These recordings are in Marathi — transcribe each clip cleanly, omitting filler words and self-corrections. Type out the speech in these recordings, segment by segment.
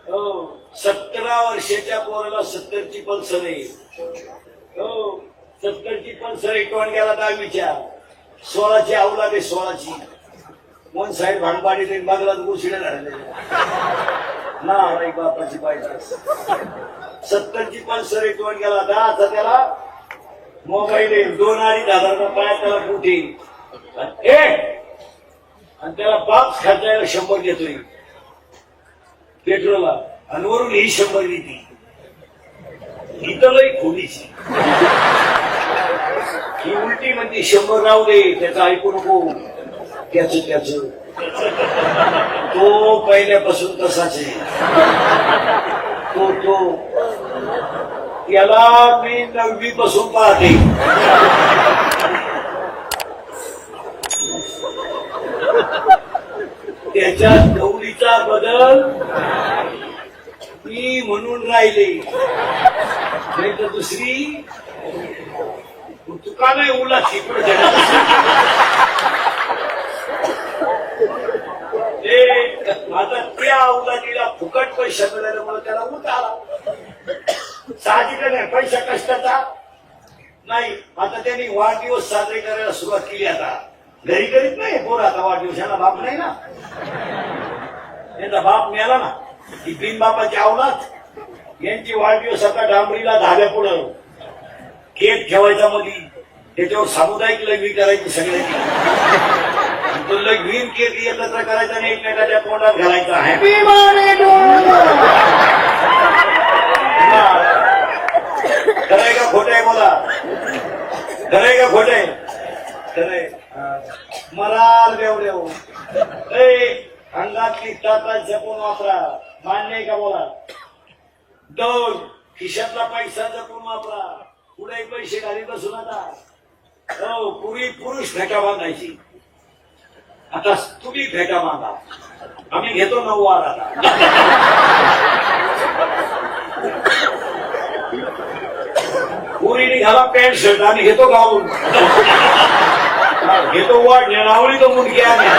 17 वर्षाच्या पोराला 70ची पल्सर आहे. 70ची पल्सर आहे. टोणग्याला 10वीच्या 16ची अवलाद आहे. 16ची वन साईड भांडपाडी ते बागलात गुशिडे झाले ना बापाची पाहिजे. 70ची पल्सर आहे. टोणग्याला 10चा त्याला मोबाईल आहे. 2-2.5 रुपये त्याला कुठे आणि त्याला बाप खर्चायला 100 देतोय पेट्रोलला आणि वरून ही 100 देते. ही तर लई खोलीची. ही उलटी म्हणते 100 राहू दे त्याचं ऐकू नको. त्याच तो पहिल्यापासून तसाच आहे. तो याला मी 9वी पासून पाहते. त्याच्या गवळीचा बदल मी म्हणून राहिले नाही तर दुसरी तुका नाही उला शिकवड आता त्या अवलादीला फुकट पैसा मिळाल्यामुळे त्याला उठ आला. साहजिक नाही पैसा कष्टाचा नाही. आता त्यांनी वाढदिवस साजरे करायला सुरुवात केली. आता घरी करीत नाही पोर. आता वाढदिवसाला बाप नाही ना. त्यांचा बाप मिळाला ना. ही बिन बापाची अवलाद यांची वाढदिवस आता डांबरीला धाब्या पुढं केक ठेवायचा मध्ये त्याच्यावर सामुदायिक लग्न करायची सगळ्यांची. तो लग्न केक एकत्र करायचा आणि एकमेकाच्या तोंडात घालायचा. Happy birthday. खरंय का खोटंय बोला. खरंय का खोटंय. खरंय. मराल देव अंगातली ताकद जपून वापरा. मान्य का बोला. 2 खिशातला पैसा जपून वापरा. पुढे पैसे घाली बसून आता. पूर्वी पुरुष फेटा बांधायची. आता तुम्ही फेटा बांधा. आम्ही घेतो 9 वार. आता पुरीने घाला पॅन्ट शर्ट. आम्ही घेतो गाऊन. घेतो वाट नावळी तो मुलगी आहे.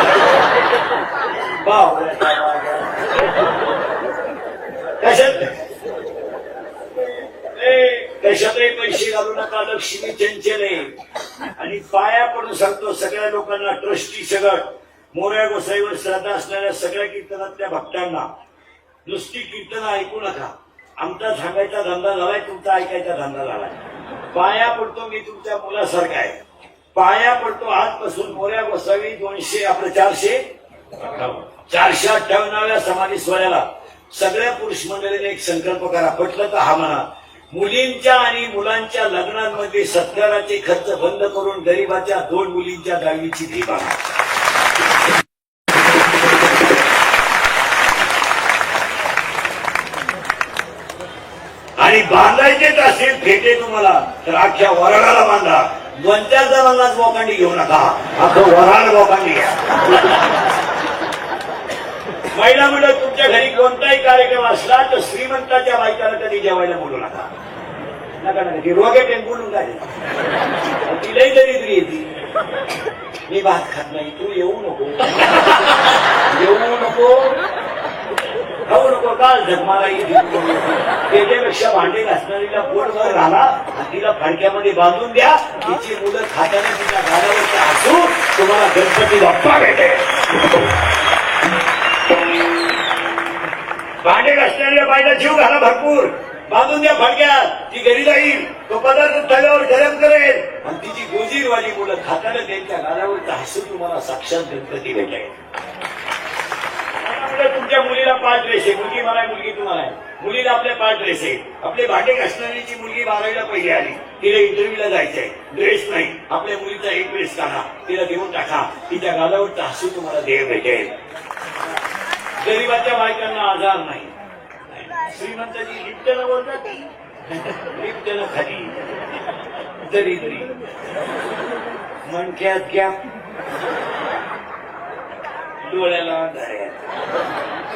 कशातही पैसे घालू नका. लक्ष्मी चंचल आहे. आणि पाया पडून सांगतो सगळ्या लोकांना ट्रस्टी सगळं मोरया गोसाईवर श्रद्धा असणाऱ्या सगळ्या कीर्तनातल्या भक्तांना नुसती कीर्तन ऐकू नका. आमचा सांगायचा धंदा झालाय. तुमचा ऐकायचा धंदा झालाय. पाया पडतो मी तुमच्या मुलासारखा आहे. पाया पडतो आजपासून मोरया गोसावी 200 आपलं 458व्या समाधी सोहळ्याला सगळ्या पुरुष मंडळीने एक संकल्प करा. पटलं तर हा म्हणा. मुलींच्या आणि मुलांच्या लग्नांमध्ये सत्काराचे खर्च बंद करून गरीबाच्या 2 मुलींच्या 10वीची फी बघा. आणि बांधायचेच असेल फेटे तुम्हाला तर अख्ख्या वराडाला बांधा. 2-4 जणांनाच बोकांडी घेऊ नका. अख्खं वराड बोकांडी घ्या. महिला मंडळ तुमच्या घरी कोणताही कार्यक्रम असला तर श्रीमंताच्या बायकाला कधी जेवायला बोलू नका. नका नका. ती रोगे बोलून काय तिलाही दरिद्री येते. मी भात खात नाही. तू येऊ नको. खाऊ नको. काल झकमाला त्याच्यापेक्षा भांडे घासणारीला पोटभर घाला. तिला फडक्यामध्ये बांधून द्या. तिची मुलं खाताना तिच्या घरावरचा हसू तुम्हाला गणपती बाप्पा भेटे. भांडे घासणाऱ्या बायला जीव घाला भरपूर. बांधून द्या फडक्यात. ती घरी जाईल. तो पदार्थ तव्यावर गरम करेल आणि तिची गोजीरवाली मुलं खाताना त्यांच्या घरावरचा हसू तुम्हाला साक्षात गणपती भेटेल. तुमच्या मुलीला 5 ड्रेस आहे. मुलगी मला आहे. मुलगी तुम्हाला आहे. मुलीला आपल्या 5 ड्रेस आहे. आपले भांडे घासणारीची मुलगी 12वीला पहिली आली. तिला इंटरव्ह्यूला जायचंय. ड्रेस नाही. आपल्या मुलीचा एक ड्रेस काढा. तिला देऊन टाका. तिच्या गालावरचा हसू तुम्हाला देव भेटेल. गरीबाच्या बायकांना आजार नाही. श्रीमंताची लिफ्टनं वर जाते. लिफ्टनं खाली. दरिद्री मणक्यात घ्या. डोळ्याला धऱ्या.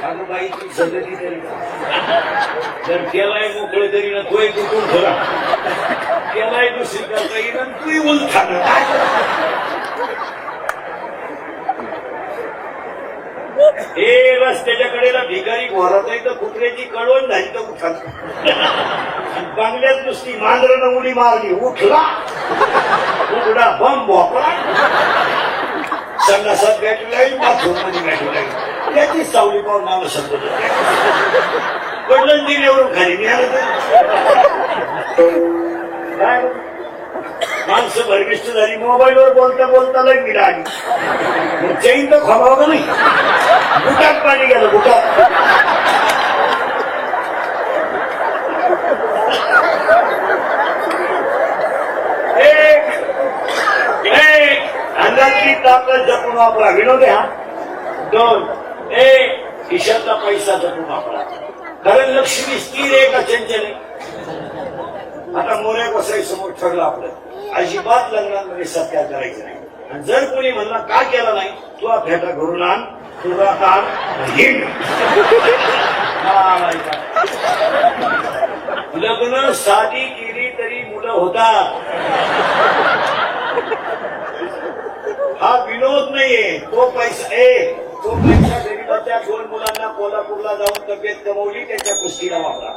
अगं बाई तू सगळी तरी जर त्यालाही मोकळे तरी ना तोही कुठून धरा. त्यालाही दुसरी करता येईल आणि तूही उलथा. हे रस्त्याच्या कडेला भिकारी घोरात नाही तर कुत्र्याची कळवण झाली तर उठत बांगल्यात नुसती मांजरानं उडी मारली उठला उघडा बम भोपळा संडासात बॅटरी लागली बाथरूम मध्ये बॅटरी लागली त्याची सावली पाहून मला समजत पडलं दिन एवढं खाली मिळालं काय माणसं भरमिष्ट झाली मोबाईलवर बोलता बोलता लग्न आली चैन तर खोलावं नाही बुटात पाणी गेलं बुटात अंगातली ताकद जपून वापरा विनोद हा 2 खिशातला पैसा जपून वापरा कारण लक्ष्मी स्थिर आहे का चंचल आहे आता मोऱ्या बसाई समोर ठरलं आपलं अजिबात लग्नामध्ये सत्कार करायचं नाही आणि जर कोणी म्हणला का केला नाही तुला फेटा घरून आण तुझा कान हिंड लग्न साधी केली तरी मुलं होतात हा विनोद नाहीये तो पैसा गरीबाच्या 2 मुलांना कोल्हापूरला जाऊन तब्येत कमवली त्याच्या कुस्तीला वापरा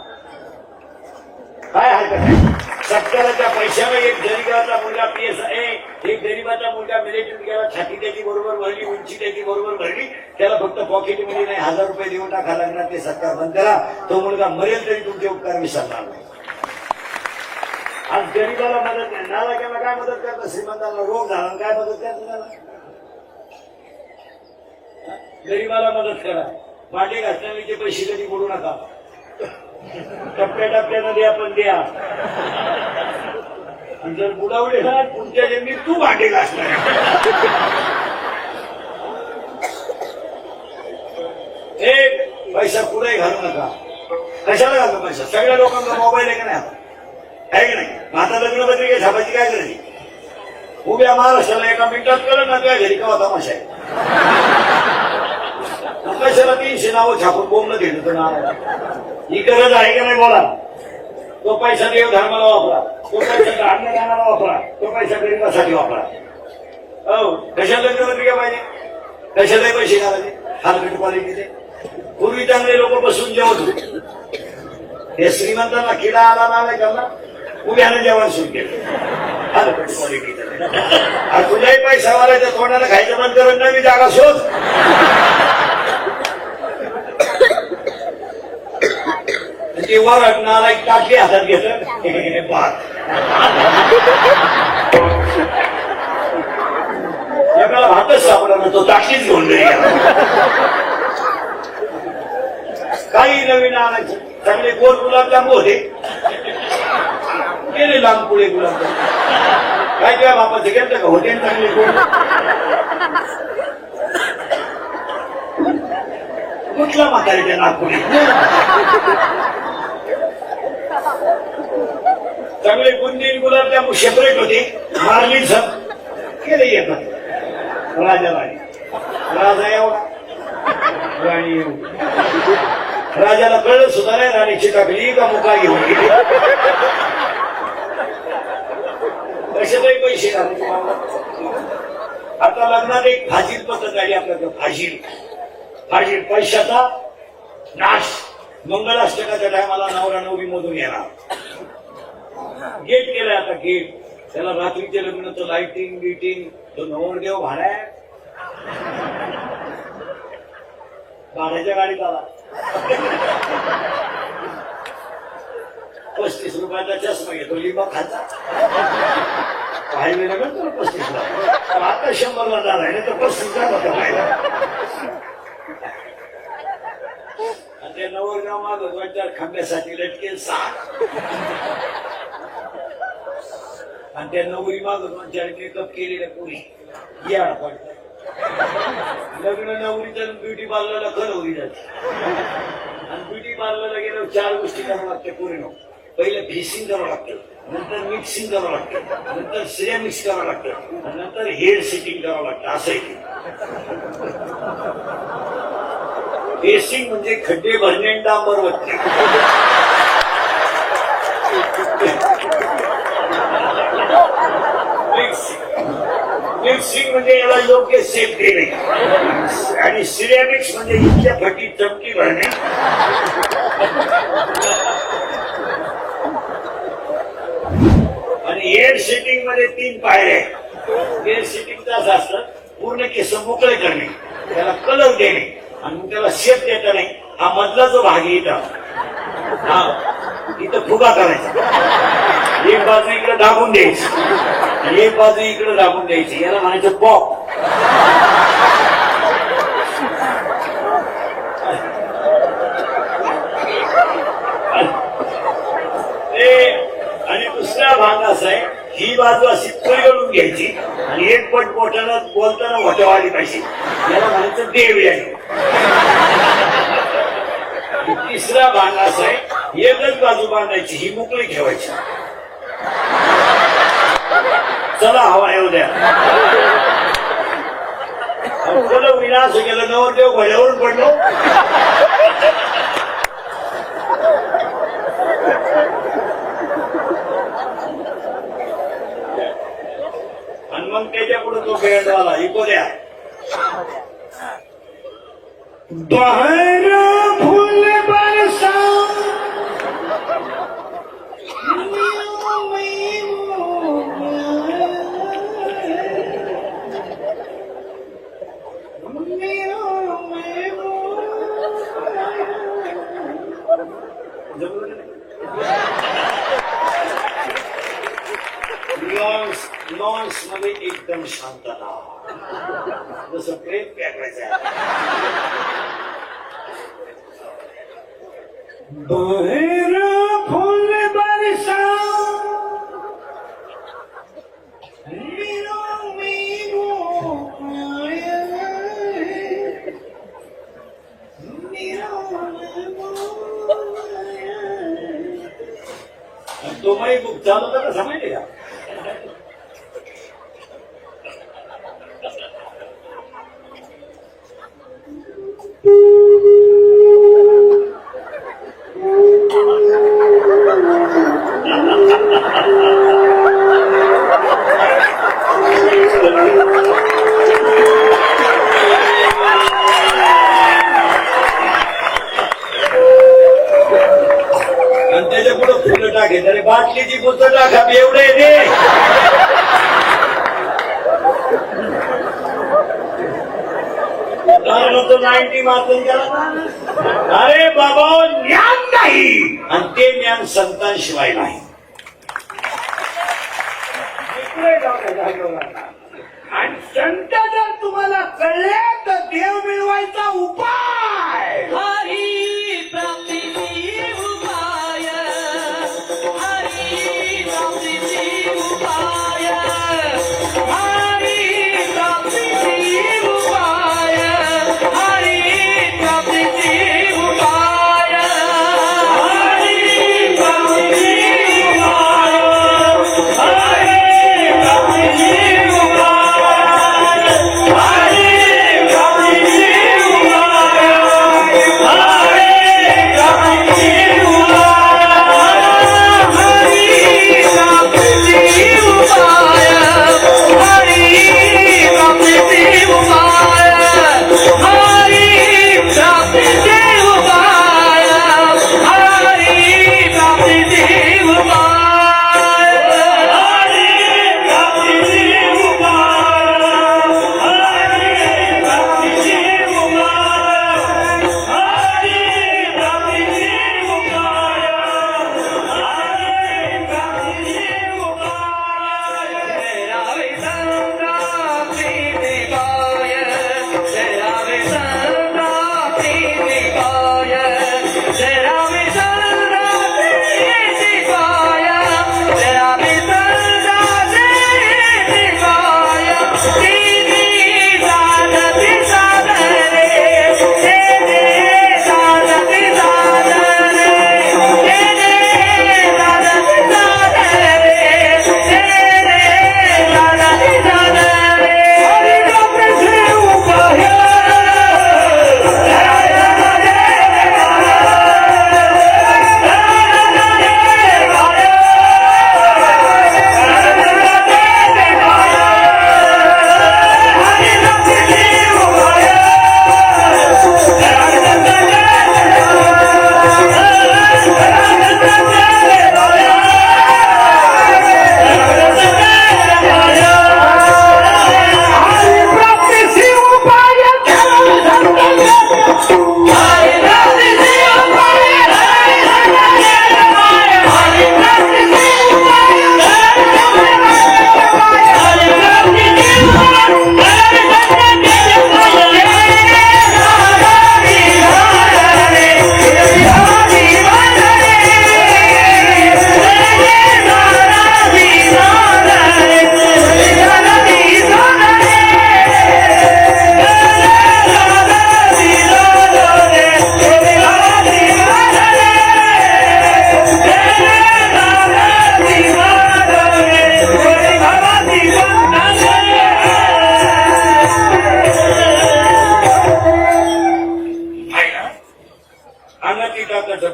काय हरकत आहे सत्काराच्या पैशाला एक गरीबाचा मुलगा एक गरीबाचा मुलगा मिलिटरीत गेला छाती त्याची बरोबर भरली उंची त्याची बरोबर भरली त्याला फक्त पॉकेटमध्ये नाही 1000 रुपये देऊन टाका लागणार ते सत्कार बंद करा तो मुलगा मरेल तरी तुमचे उपकार विसरणार नाही आज गरीबाला मदत नाही नालायकाला काय मदत करता श्रीमंताला रोग झाला काय मदत करता तुम्हाला गरीबाला मदत करा भांडे घासण्याचे पैसे कधी बोलू नका टप्प्याटप्प्यानं द्या पण द्या जर बुडावले ना पुढच्या जन्मी तू भांडे घासणार पैसा कुठेही घालू नका कशाला घालतो पैसा सगळ्या लोकांचा मोबाईल आहे का नाही आहे की नाही माझा लग्नपत्रिका छापायची काय करायची उभ्या महाराष्ट्राला एका मिनिटात कळलं ना तुझ्या घरी का तमाशा आहे कशाला 300 नावं छापून बोंबलं घेणं तर नाव ही गरज आहे का नाही बोला तो पैसा देव धर्माला वापरा तो पैसा अन्नदानाला वापरा तो पैसा गरीबासाठी वापरा हो कशाला लग्नपत्रिका पाहिजे कशालाही पैसे घालायचे हलकट क्वालिटीचे पूर्वी चांगले लोक बसून जेवत होते हे श्रीमंतांना किडा आला नाही करला उभ्यानं जेवण सुरू केलं हलकट क्वालिटीचं तुझाही पैसा वालायचा तोंडाला खायचं बंद करून नवी जागा शोध ते वरडणारा एक टाकी हातात घेतलं बात एकाला भातच सापडला तो टाकीच घेऊन घरी गेला काही नवीन आणायचे चांगले गोल गुलाबजाम होते गेले लांब पुढे गुलाबजाम काय काय बापाचं घेतलं का होते चांगले गोल कुठला म्हातारीच्या नागपुरी चांगले बुंदी गुलाबजाम सेपरेट होते मारली सब केले येतात राजाला राजा एवढा राणी राजाला कळलं सुद्धा नाही राणीची टाकली का मुका घेऊन गेली कशालाही पैसे घालून तुम्हाला आता लग्नात एक फाजील पद्धत आली आपल्याकडे फाजील पैशाचा नाश मंगलाष्टकाच्या टायमाला नवरा नवरी मधून येणार गेट केलाय आता गेट त्याला रात्रीचे लग्न तर लाइटिंग बिटिंग तो नवरदेव भाड्याच्या गाडीत आला 35 रुपयाचा चष्मा घेतो लिंबा खाता पाहिजे नका तर 35ला आता 100ला झालाय ना तर 35ला होता पाहिला आणि ते नवरदेव माग 2-4 खांब्यासाठी लटकेल 6 आणि त्या नवरी माग 2-4 मेकअप केलेल्या पुरी या पडतात लग्न नवरीच्या ब्युटी पार्लरला घरवली जाते आणि ब्युटी पार्लरला गेल्यावर 4 गोष्टी करावं लागते पुरी नो पहिले फिशिंग करावं लागतं नंतर मिक्सिंग करावं लागतं नंतर सिरे मिक्स करावं लागतं आणि नंतर हेअर सेटिंग करावं लागतं असंही बेसिंग म्हणजे खड्डे भरणे डांबर वरती मिक्सिंग म्हणजे याला योग्य शेप देणे आणि सिरेमिक्स म्हणजे इतक्या फटी चमकी भरणे. आणि एअर शिटिंग मध्ये 3 पायऱ्या. एअर शिटिंगचा असं असतं पूर्ण केस मोकळे करणे, त्याला कलर देणे आणि मग त्याला शेप देता नाही. हा मधला जो भाग आहे इथं, हा इथं फुगा करायचा. एक बाजू इकडे दाबून द्यायची आणि एक बाजू इकडे दाबून द्यायची. याला म्हणायचं पॉप. आणि दुसरा भाग असा आहे, ही बाजू अशी चळवळून घ्यायची आणि एक पट बोटानं बोलताना वटवाली पाहिजे. याला म्हणायचं देव आहे. तिसरा भाग असा आहे, एकच बाजू बांधायची, ही मोकळी ठेवायची. चला हवा येऊ द्या. विनाश गेलं, नवरदेव घोड्यावरून पडलो. आणि मग त्याच्या पुढे तो बेंडवाला इको द्या. बाहेर फुल बरसा लॉन्स मध्ये एकदम शांतता, जसं प्रेम पेटवायचं. बाहेर फुल बरसा तो माही बुक चालू होता कसा माहिती का? आणि त्याच्या पुढे फुलं टाके, तरी बाटलीची पुस्तक टाका एवढे दे. तो 90 मार्किंग केला. अरे बाबा ज्ञान नाही, आणि ते ज्ञान संतांशिवाय नाही. आणि संत जर तुम्हाला कळले तर देव मिळवायचा उपाय. हरी प्राप्तीची उपाय, हरी प्राप्तीची उपाय, हरी प्राप्तीची उपाय, हरी प्राप्तीची उपाय, हरी प्राप्तीची उपाय, हरी प्राप्तीची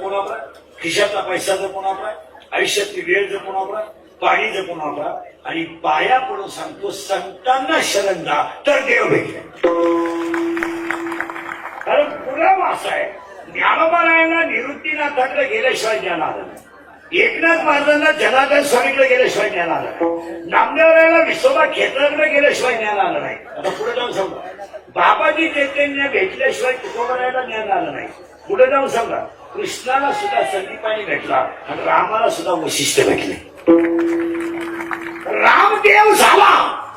जपून वापरा, खिशातला पैसा जपून वापरा, आयुष्यातली वेळ जपून वापरा, पाणी जपून वापरा आणि पाया पडून सांगतो संतांना शरण जा तर देव भेटले. कारण पुरावा असा आहे, ज्ञानोबारायांना निवृत्तीनाथाकडे गेल्याशिवाय ज्ञान आलं नाही, एकनाथ महाराजांना जनार्दन स्वामीकडे गेल्याशिवाय ज्ञान आलं नाही, नामदेवरायाला विसोबा खेत्राकडे गेल्याशिवाय ज्ञान आलं नाही. आता पुढे जाऊन सांगा, बाबाजी चैतन्य भेटल्याशिवाय तुकोबारायाला ज्ञान आलं नाही. पुढे जाऊन सांगा, कृष्णाला सुद्धा संदीपानी भेटला आणि रामाला सुद्धा वशिष्ठ भेटले. रामदेव झाला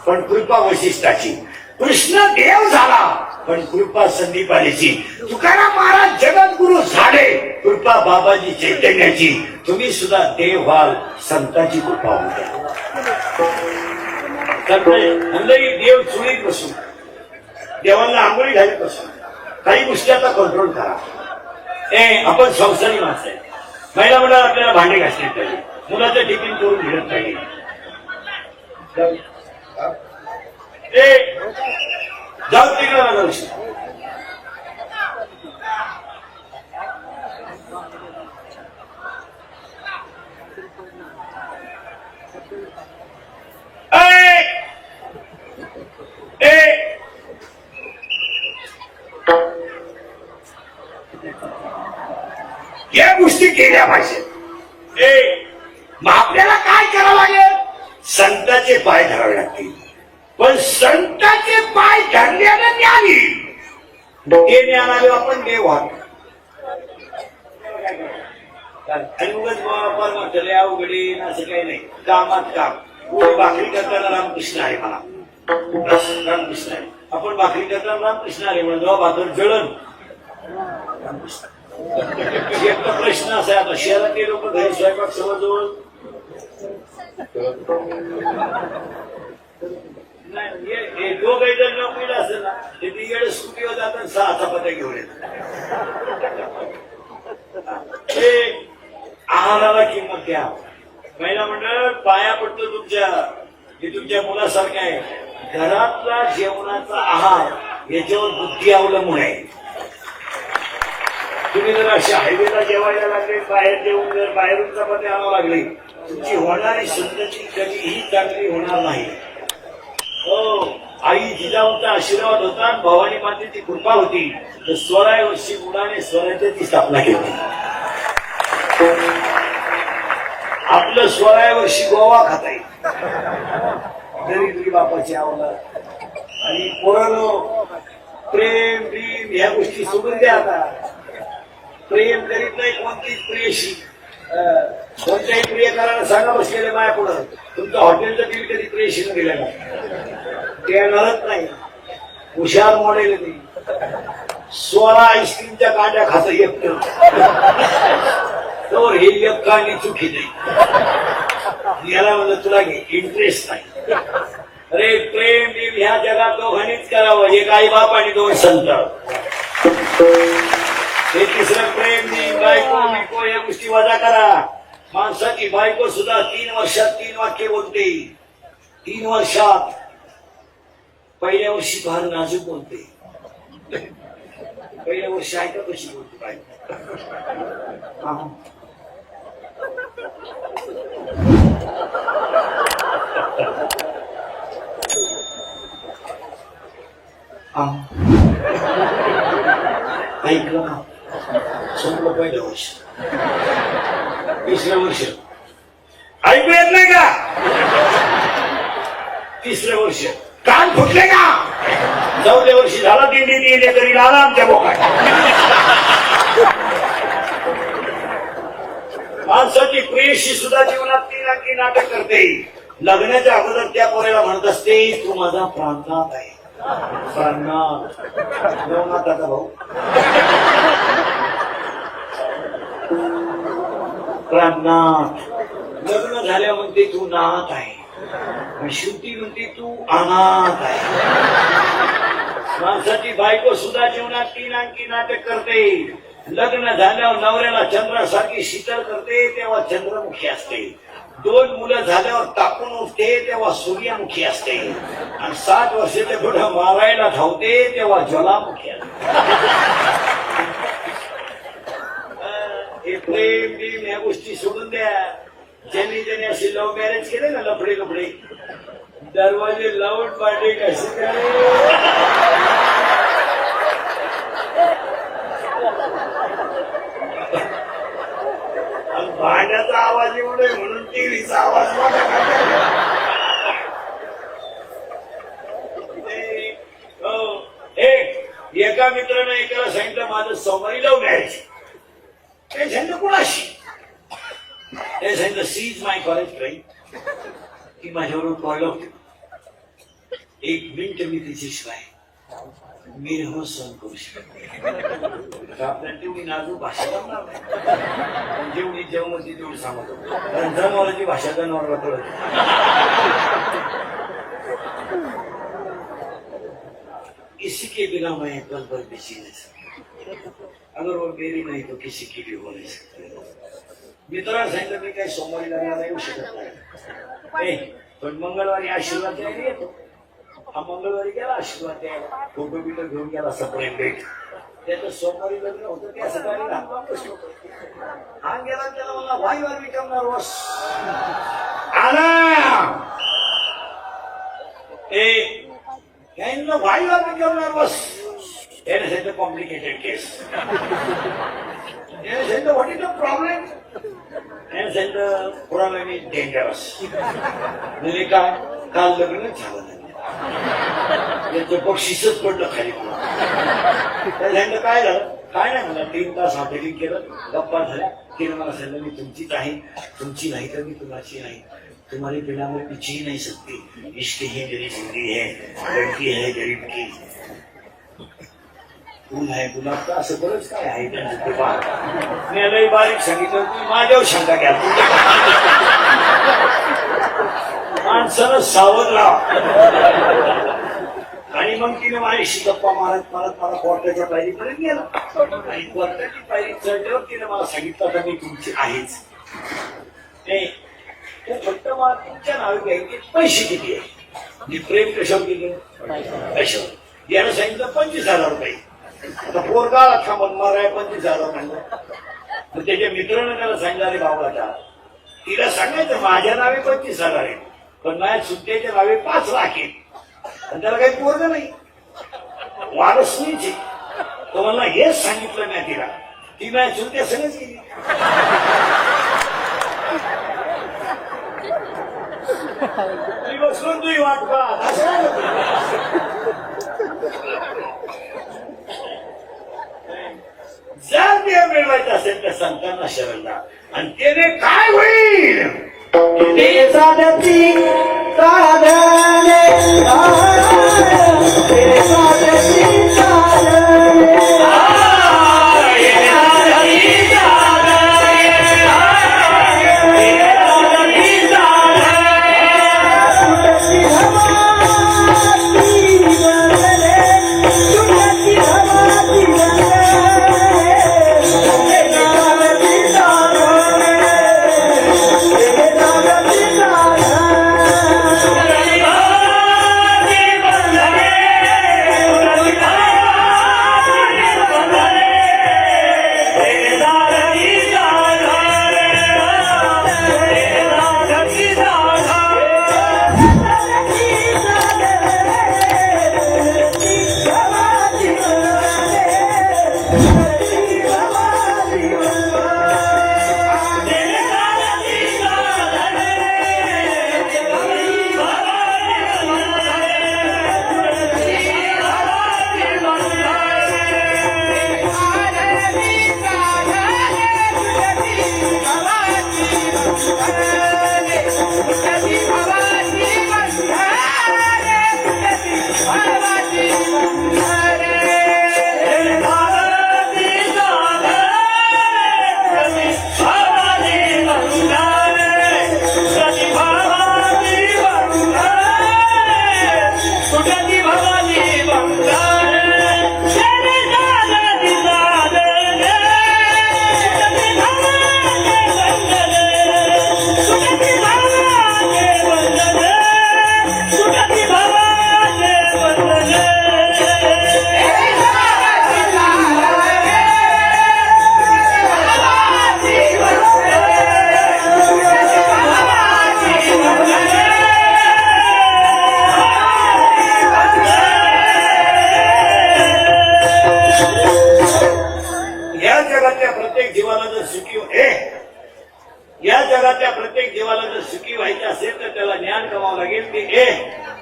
पण कृपा वशिष्ठाची, कृष्ण देव झाला पण कृपा संदीपानीची, तुकाराम महाराज जगद्गुरु झाले कृपा बाबाजी चैतन्याची. तुम्ही सुद्धा देव व्हाल, संतांची कृपा होऊ. देव चुलीत बसून देवांना आंघोळी घालत बसून काही गोष्टी आता कंट्रोल करा. आपण संसारी माणसं आहे, महिला मंडळात आपल्याला भांडे घासले पाहिजे, मुलाचं टिफिन करून घेत पाहिजे. जाऊ तिकडे माझा विषय. या गोष्टी केल्या पाहिजे. मग आपल्याला काय करावं लागेल? संतांचे पाय धरावे लागतील. पण संतांचे पाय धरल्यानं ज्ञान येईल. ते ज्ञान आले आपण देव आहोत. आणि उगाच परमार्थले अवघडी असं काही नाही. कामात काम. कोणी भाकरी करताना रामकृष्ण आहे म्हणा, रामकृष्ण आहे. आपण भाकरी करताना रामकृष्ण आहे म्हणून जेव्हा भाकर जळण रामकृष्ण. एक प्रश्न असा आहे, आता शहरातले लोक घरी स्वयंपाक समजवून नाही, दोघे जर नोकरीला असेल ना, ते तिकडे स्कूटीवर जातात 6 चपात्या घेऊन येतात. आहाराला किंमत द्या. महिला मंडळ पाया पडतो तुमच्या, हे तुमच्या मुलासारखं आहे. घरातला जेवणाचा आहार याच्यावर बुद्धी अवलंबून आहे. तुम्ही जर अशा हायवेला जेवायला लागले, बाहेर जेवून जर बाहेरून चपात्या आणावं लागली, तुमची होणारी सुंदरची कधीही चांगली होणार नाही. हो, आई जिजाऊंचा आशीर्वाद होता, भवानी मातेची कृपा होती, तर 16 वर्षी मुलाने स्वराज्याची स्थापना केली. आपलं 16 वर्षी गोवा खाता येईल, दरिद्री बापाची आवडा. आणि पोरांनो, प्रेम प्रेम ह्या गोष्टी सोडून द्या. आता प्रेम करीत नाही कोणतीच प्रियशी. कोणत्याही प्रियकराला सांगा बसलेले माया पुढं, तुमचं हॉटेलचं बिल कधी प्रियशीनं दिलं का? ते येणारच नाही. हुशार मॉडेल नाही. 16 आईस्क्रीमच्या कांड्या खातं एकटं, तर हे एक कांडी चुकी नाही. याला म्हणलं तुला इंटरेस्ट नाही. अरे प्रेम ह्या जगात दोघांनीच करावं, एक आई बाप आणि 2 संत. हे तिसरं प्रेम बायको बिको या गोष्टी वजा करा. माणसाची बायको सुद्धा 3 वर्षात 3 वाक्य बोलते. 3 वर्षात. पहिल्या वर्षी फार नाजूक बोलते. पहिल्या वर्षी ऐका कशी बोलते बायको. ऐकलं ना, संपलं पहिलं वर्ष. 3रं वर्ष ऐकू येत नाही का? 3रं वर्ष कान फुटले का? 4व्या वर्षी झाला दिंडी तरी आला आमच्या बोकात. माणसाची प्रेयशी सुद्धा जीवनात 3 अंकी नाटक करते. लग्नाच्या अगोदर त्या पोऱ्याला म्हणत असते, तू माझा प्राणनाथ आहे. प्राणनाथ देवनाथाचा भाऊ. प्राणनाथ. लग्न झाल्या म्हणते तू नाथ आहे. शेवटी म्हणते तू अनाथ आहे. माणसाची बायको सुद्धा जीवनात 3 अंकी नाटक करते. लग्न झाल्यावर नवऱ्याला चंद्रासारखी शीतल करते तेव्हा चंद्रमुखी असते. 2 मुलं झाल्यावर तापून उठते तेव्हा सूर्यमुखी असते. आणि 60 वर्षाच्या पुढं मारायला धावते तेव्हा ज्वालामुखी असते. हे प्रेम बिम ह्या गोष्टी सोडून द्या. ज्यांनी ज्यांनी असे लव्ह मॅरेज केले ना, लफडे लफडे दरवाजे लावून पाडले कसे काय. भांड्याचा आवाज एवढे म्हणून टीव्हीचा आवाज मोठा करतात. एका मित्रानं एकाला सांगितलं माझं सोमवारी लव्ह मॅरेज. ते सांगितलं कुणाशी? ते सांगितलं she is my college friend. ती माझ्याबरोबर कॉल होती. एक मिनिट मी तिच्याशिवाय मिरह सहन करू शकतो. आपल्याला तेवढी नाजूक भाषा जमणार नाही. जेवढी जेवण होती तेवढी सांगत होतो. कारण जनावरांची भाषा जनावरला कळत. किसी के बिना मैं पल भर भी जी नहीं सकता. अगर वो मेरी नहीं तो किसी की भी हो नहीं सकती. मित्रांना सांगितलं मी काही सोमवारी लग्नाला येऊ शकत नाही. पण मंगळवारी आशीर्वाद द्यायला येतो. हा मंगळवारी गेला आशीर्वाद द्यायला. फोटो बिटो घेऊन गेला सप्रेम भेट. त्याचं सोमवारी लग्न होतं. त्या सकाळी हा गेला. त्याला मला वाई वार विकमणार वस आला. Why you are become nervous? Then said the complicated case. Then said what is the problem? Then said the problem is dangerous. म्हणजे काय काल लग्न झालं नाही. त्याचं बक्षीसच पडलं खाली. त्याला काय झालं? काय नाही मला 3 तास हॉटेलिंग केलं. गप्पा झाल्या. तिने मला सांगितलं मी तुमचीच आहे. तुमची नाही तर मी कुणाची नाही. तुम्हारे बिना मैं पीछे ही नहीं सकती. इश्क ही मेरी जिंदगी है. लड़की है गरीब की. फूल है गुलाब का. असं बरंच काय आहे त्यांचं ते बार. मी लई बारीक सांगितलं. तुम्ही माझ्यावर शंका घ्या. माणसानं सावध लाव. आणि मग तिने माझ्याशी गप्पा मारत मारत मला कोर्टाच्या पायरीपर्यंत गेला. आणि कोर्टाची पायरी चढल्यावर तिने मला सांगितलं तर मी तुमची आहेच. ते फक्त मला तुमच्या नावे घ्यायचे. पैसे किती आहे? मी प्रेम कशावर केलं? पैशावर. यानं सांगितलं 25,000 रुपये. आता पोरगा अख्खा मनमार आहे. 25,000 म्हणलं. मग त्याच्या मित्रानं त्याला सांगितलं रे बाबा तिला सांगायचं माझ्या नावे 25,000 आहे. पण माझ्या सुट्ट्याच्या नावे 5 लाख आहे. आणि त्याला काही पोरग नाही. वारस नाहीची. तो मला हेच सांगितलं नाही तिला. ती माझ्या सुट्ट्या सगळंच केली. बसून तुही वाट पाहत. जर ते मिळवायचं असेल त्या संतांना शरणला. आणि त्याने काय होईल? ते साधती साधने जर सुखी या जगातल्या प्रत्येक जीवाला जर सुखी व्हायचे असेल तर त्याला ज्ञान कमावं लागेल की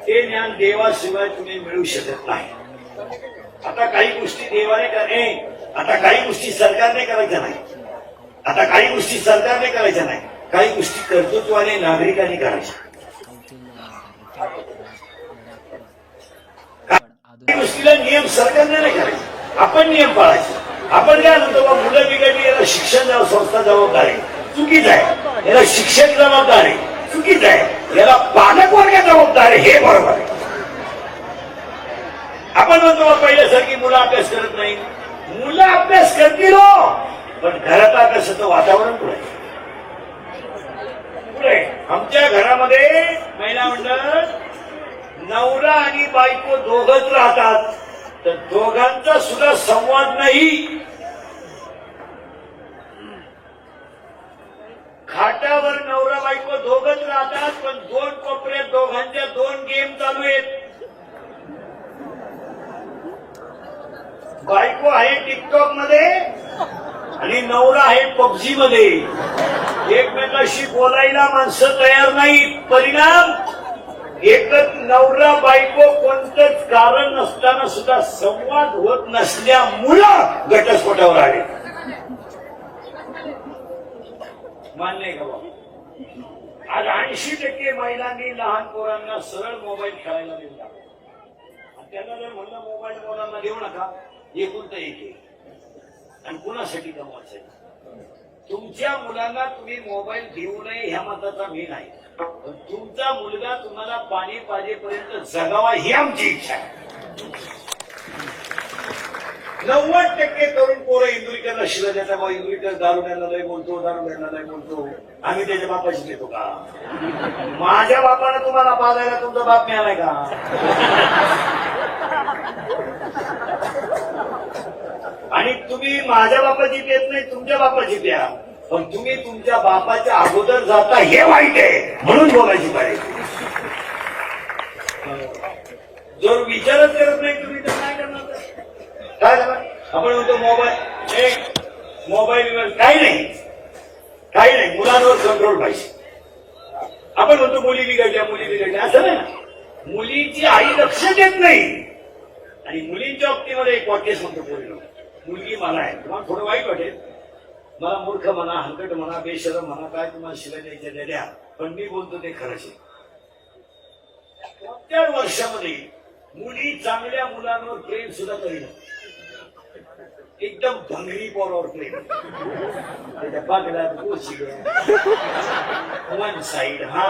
ते ज्ञान देवाशिवाय तुम्ही मिळू शकत नाही. आता काही गोष्टी देवाने करे, आता काही गोष्टी सरकारने करायच्या नाही, आता काही गोष्टी सरकारने करायच्या नाही, काही गोष्टी कर्तृत्वाने नागरिकांनी करायच्या. काही गोष्टीला नियम सरकारने नाही करायचे, आपण नियम पाळायचे. आपण काय म्हणतो बा मुलं बिघडली याला शिक्षण संस्था जबाबदार आहे, चुकीच आहे. याला शिक्षक जबाबदार आहे, चुकीच आहे. याला पालक वर्ग जबाबदार आहे, हे बरोबर आहे. आपण म्हणतो पहिल्यासारखी मुलं अभ्यास करत नाही. मुलं अभ्यास करतील पण घरात अभ्यासाचं वातावरण पुढे. आमच्या घरामध्ये महिला मंडळ नवरा आणि बायको दोघच राहतात, तर दोघांचा सुद्धा संवाद नाही. खाटावर नवरा बायको दोघच राहतात, पण दोन कोपऱ्यात दोघांच्या दोन गेम चालू आहेत. बायको आहे टिकटॉक मध्ये आणि नवरा आहे पबजी मध्ये. एकमेकाशी बोलायला माणसं तयार नाहीत. परिणाम एकच नवरा बायको कोणतंच कारण नसताना सुद्धा संवाद होत नसल्यामुळं घटस्फोटावर आले. मान्य आहे का बाबा? आज 80% महिलांनी लहान पोरांना सरळ मोबाईल खेळायला देऊ लागला. त्यांना जर म्हणलं मोबाईल मुलांना देऊ नका, एकुलता एक आहे आणि कुणासाठी कमवायचं आहे. तुमच्या मुलांना तुम्ही मोबाईल देऊ नये ह्या मताचा मी नाही, पण तुमचा मुलगा तुम्हाला पाणी पाजेपर्यंत जगावा ही आमची इच्छा आहे. 90% तरुण पोरं इंदुरीकरला शिला देतात. बा इंदुरीकर दारू द्यायला लय बोलतो, दारू द्यायला लय बोलतो. आम्ही त्याच्या बापाशी देतो का? माझ्या बापानं तुम्हाला पाजायला तुमचा बाप मिळालाय का? आणि तुम्ही माझ्या बापाची देत नाही, तुमच्या बापाची द्या. पण तुम्ही तुमच्या बापाच्या अगोदर जाता हे वाईट आहे म्हणून बोलायची पाहिजे. जर विचारच करत नाही तुम्ही तर काय करणार? काय झालं? आपण म्हणतो मोबाईल काही नाही, मुलांवर कंट्रोल पाहिजे. आपण म्हणतो मुली बिघडल्या असं नाही ना. मुलीची आई लक्ष देत नाही. आणि मुलींच्या बाबतीमध्ये एक वाक्य म्हणतो पोरीला, मुलगी मला आहे. तुम्हाला थोडं वाईट वाटेल, मला मूर्ख म्हणा, हलकट म्हणा, बेशरम म्हणा, काय तुम्हाला शिवाय द्यायच्या द्या, पण मी बोलतो ते खरंच आहे. 70 वर्षामध्ये मुली चांगल्या मुलांवर प्रेम सुद्धा करीन. एकदम भंगरी पोरावर प्रेम. त्याच्या बागला गोशी वन साईड हा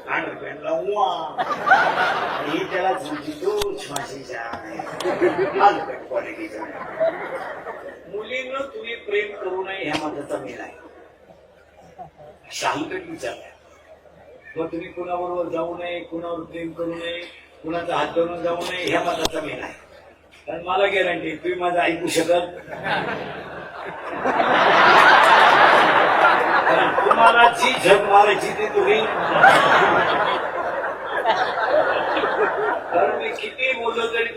अंडरपॅन्टला उवा आणि त्याला दोष माशीच्या हलकट क्वालिटीचा. मुलींना तुम्ही प्रेम करू नये ह्या मताचा मेल आहे. शाहलकट विचार आहे. मग तुम्ही कुणाबरोबर जाऊ नये, कुणावर प्रेम करू नये, कुणाचा हात धरून जाऊ नये ह्या मताचा मेल आहे. कारण मला गॅरंटी तुम्ही माझं ऐकू शकत, कारण तुम्हाला जी झक मारायची ती तुम्ही. कारण मी किती बोललो तरी